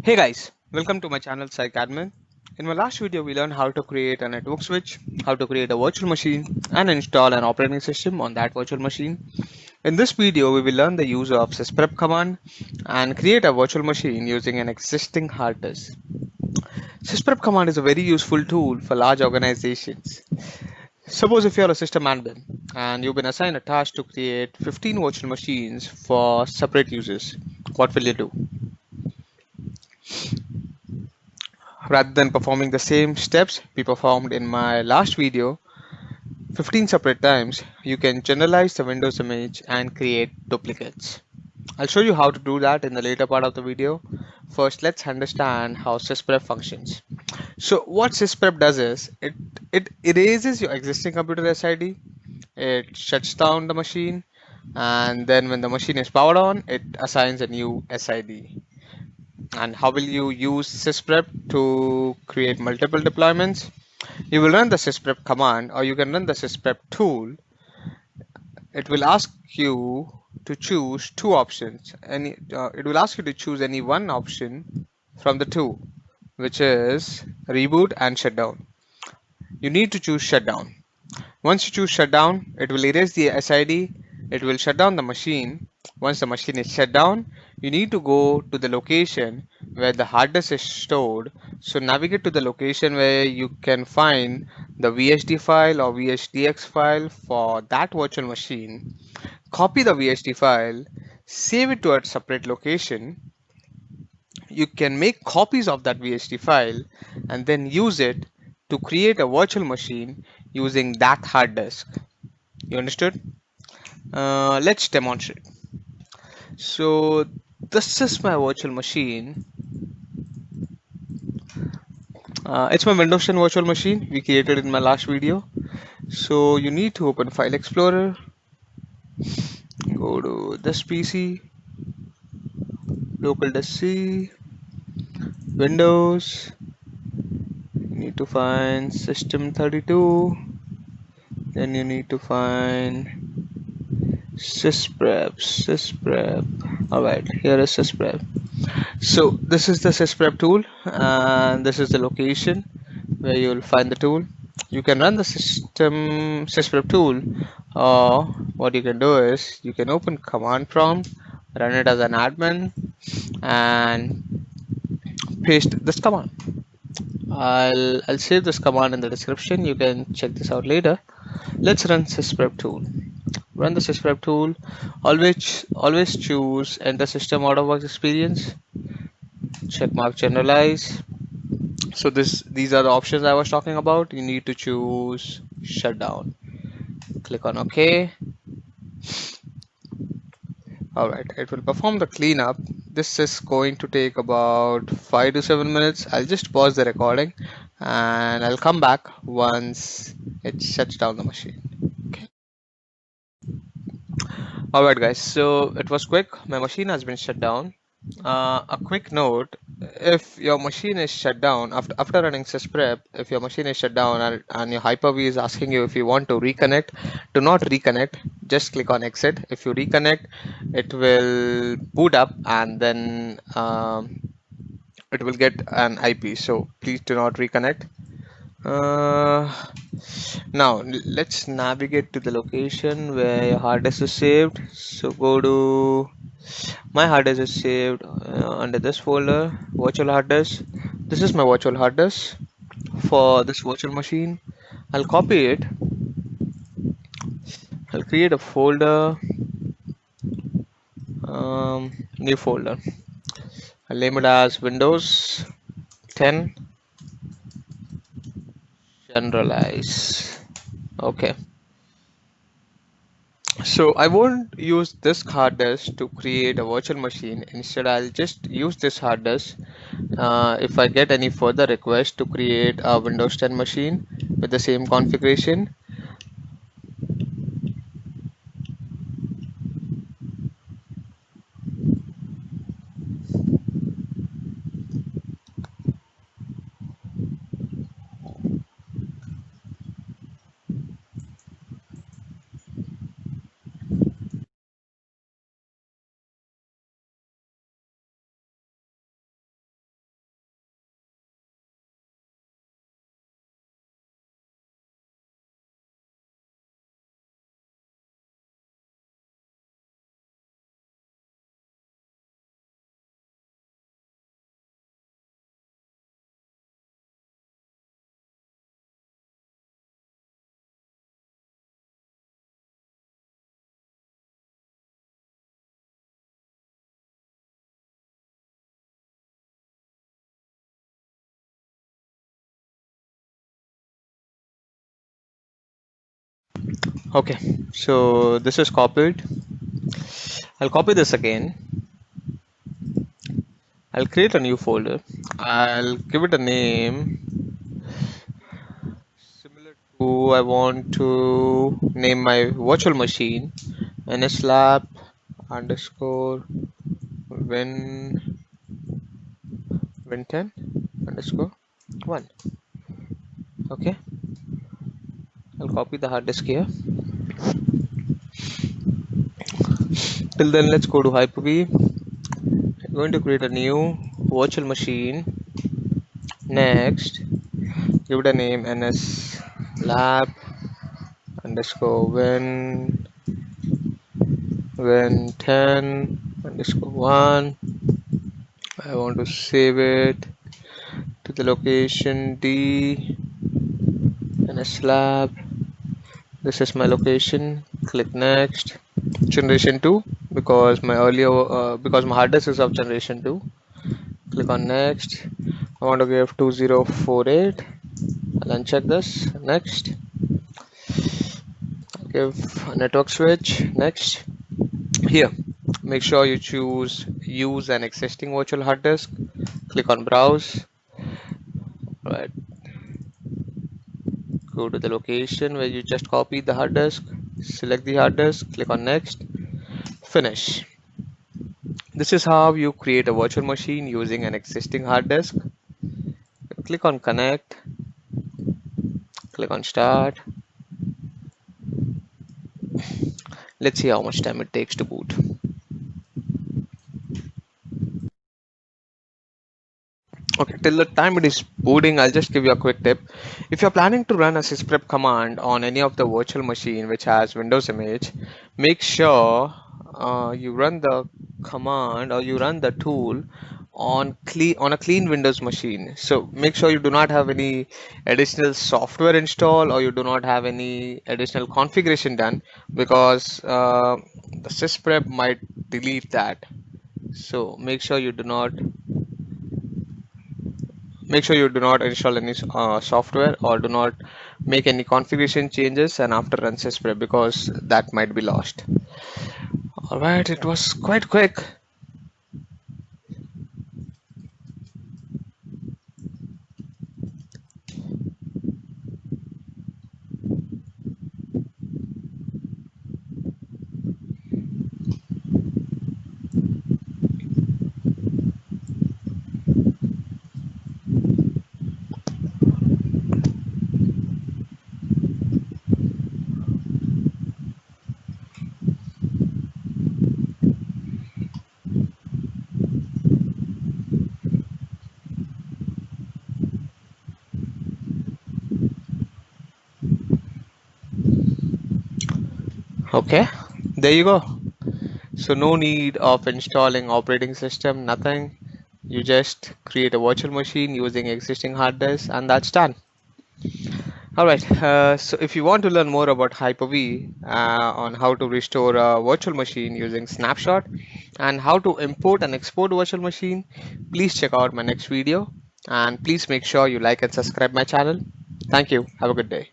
Hey guys, welcome to my channel Psychadmin. In my last video, we learned how to create a network switch, how to create a virtual machine, and install an operating system on that virtual machine. In this video, we will learn the use of sysprep command and create a virtual machine using an existing hard disk. Sysprep command is a very useful tool for large organizations. Suppose if you're a system admin and you've been assigned a task to create 15 virtual machines for separate users, what will you do? Rather than performing the same steps we performed in my last video 15 separate times, you can generalize the Windows image and create duplicates. I'll show you how to do that in the later part of the video. First, let's understand how sysprep functions. So what sysprep does is it erases your existing computer SID, it shuts down the machine, and then when the machine is powered on, it assigns a new SID. And how will you use sysprep to create multiple deployments? You will run the sysprep command, or you can run the sysprep tool. It will ask you to choose two options. It will ask you to choose any one option from the two, which is reboot and shutdown. You need to choose shutdown. Once you choose shutdown, it will erase the SID. It will shut down the machine. Once the machine is shut down, you need to go to the location where the hard disk is stored. So navigate to the location where you can find the VHD file or VHDX file for that virtual machine. Copy the VHD file, save it to a separate location. You can make copies of that VHD file and then use it to create a virtual machine using that hard disk. You understood? Let's demonstrate. So this is my virtual machine. It's my Windows 10 virtual machine we created in my last video. So you need to open File Explorer, go to this PC, local disk C, Windows. You need to find System 32. Then you need to find Sysprep. Alright, here is Sysprep. So this is the sysprep tool and this is the location where you will find the tool. You can run the system sysprep tool, or what you can do is you can open command prompt, run it as an admin and paste this command. I'll save this command in the description. You can check this out later. Let's run sysprep tool. Run the sysprep tool. Always choose enter system out of works experience. Check mark generalize. So these are the options I was talking about. You need to choose shutdown. Click on OK. Alright, it will perform the cleanup. This is going to take about 5 to 7 minutes. I'll just pause the recording and I'll come back once it shuts down the machine. Okay. Alright guys, so it was quick. My machine has been shut down. A quick note, if your machine is shut down after running sysprep, if your machine is shut down and your Hyper-V is asking you if you want to reconnect, do not reconnect, just click on exit. If you reconnect, it will boot up and then it will get an IP, so please do not reconnect. Now let's navigate to the location where your hard disk is saved. So go to my hard disk is saved under this folder, virtual hard disk. This is my virtual hard disk for this virtual machine. I'll copy it. I'll create a folder, new folder. I'll name it as Windows 10 Generalize. Okay. So I won't use this hard disk to create a virtual machine. Instead, I'll just use this hard disk if I get any further requests to create a Windows 10 machine with the same configuration. Okay, so this is copied. I'll copy this again. I'll create a new folder. I'll give it a name similar to I want to name my virtual machine nslab underscore win win10 underscore 1. Okay, I'll copy the hard disk here. Till then, let's go to Hyper-V. I'm going to create a new virtual machine. Next, give it a name nslab underscore win10 underscore 1. I want to save it to the location D and a slab. This is my location. Click next. Generation 2 because my hard disk is of generation 2. Click on next. I want to give 2048. I'll uncheck this. Next. Give a network switch. Next. Here, make sure you choose use an existing virtual hard disk. Click on browse. Right. Go to the location where you just copied the hard disk. Select the hard disk. Click on next. Finish. This is how you create a virtual machine using an existing hard disk. Click on connect. Click on start. Let's see how much time it takes to boot. Okay, till the time it is booting, I'll just give you a quick tip. If you're planning to run a sysprep command on any of the virtual machine which has Windows image, make sure you run the command or you run the tool on a clean Windows machine. So make sure you do not have any additional software installed or you do not have any additional configuration done because the sysprep might delete that. So make sure you do not install any software or do not make any configuration changes and after run sysprep because that might be lost. All right, it was quite quick. Okay, there you go. So no need of installing operating system, nothing. You just create a virtual machine using existing hard disk and that's done. Alright, so if you want to learn more about Hyper-V on how to restore a virtual machine using snapshot and how to import and export virtual machine, please check out my next video and please make sure you like and subscribe my channel. Thank you. Have a good day.